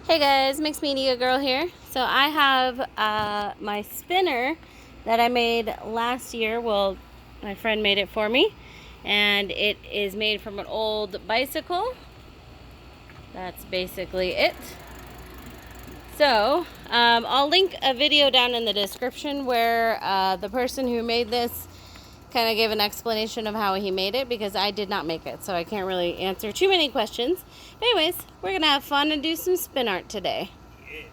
Hey guys, Mixed Media Girl here. So I have my spinner that I made last year. Well, my friend made it for me, and it is made from an old bicycle. That's basically it. So I'll link a video down in the description where the person who made this kind of gave an explanation of how he made it, because I did not make it, so I can't really answer too many questions. But anyways, we're gonna have fun and do some spin art today. Yeah.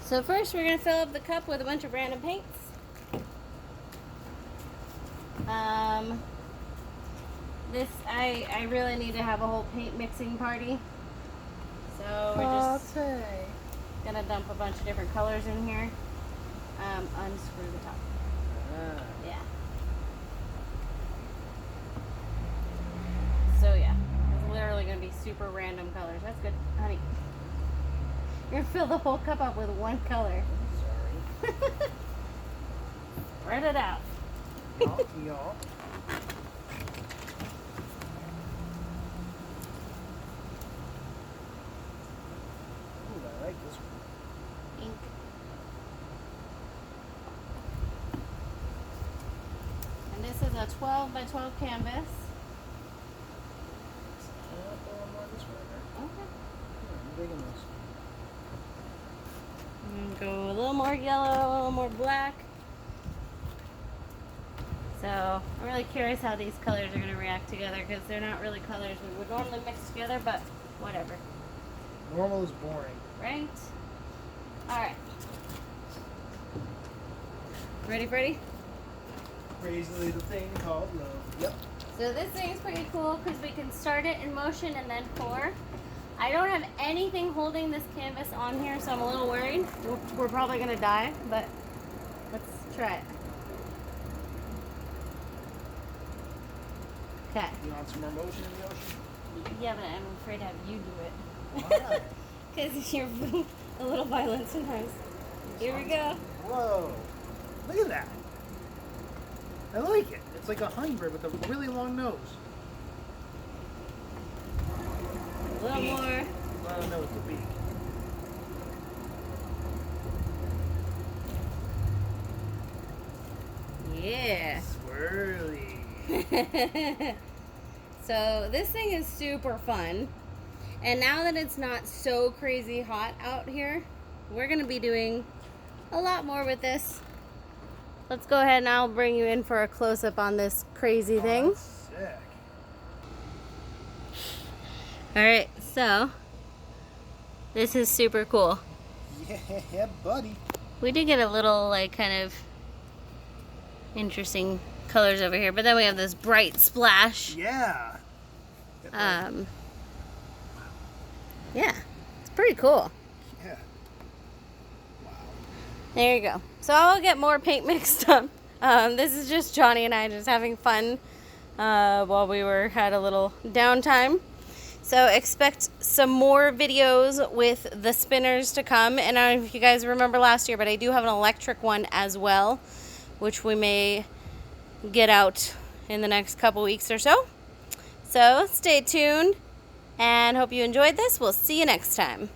So first we're gonna fill up the cup with a bunch of random paints. I really need to have a whole paint mixing party. So we're just gonna dump a bunch of different colors in here. Unscrew the top. Yeah. So yeah, it's literally gonna be super random colors. That's good, honey. You're gonna fill the whole cup up with one color. Sorry. Spread it out. Y'all. Ooh, I like this one. Ink. And this is a 12 by 12 canvas. Go a little more yellow, a little more black. So I'm really curious how these colors are going to react together, because they're not really colors we would normally mix together, but whatever. Normal is boring. Right? Alright. Ready, Freddie? Crazy little thing called love. Yep. So this thing is pretty cool because we can start it in motion and then pour. I don't have anything holding this canvas on here, so I'm a little worried. We're probably going to die, but let's try it. Okay. You want some more motion in the ocean? Yeah, but I'm afraid to have you do it. Why? Because you're a little violent sometimes. Here we go. Whoa. Look at that. I like it. It's like a hummingbird with a really long nose. A little more. I don't know what the beak. Yeah. Swirly. So this thing is super fun. And now that it's not so crazy hot out here, we're going to be doing a lot more with this. Let's go ahead and I'll bring you in for a close-up on this crazy thing. That's sick. Alright, so this is super cool. Yeah, buddy. We did get a little, like, kind of interesting colors over here, but then we have this bright splash. Yeah. Yeah, it's pretty cool. Yeah. Wow. There you go. So I'll get more paint mixed up. This is just Johnny and I just having fun while we had a little downtime. So expect some more videos with the spinners to come. And I don't know if you guys remember last year, but I do have an electric one as well, which we may get out in the next couple weeks or so. So stay tuned and hope you enjoyed this. We'll see you next time.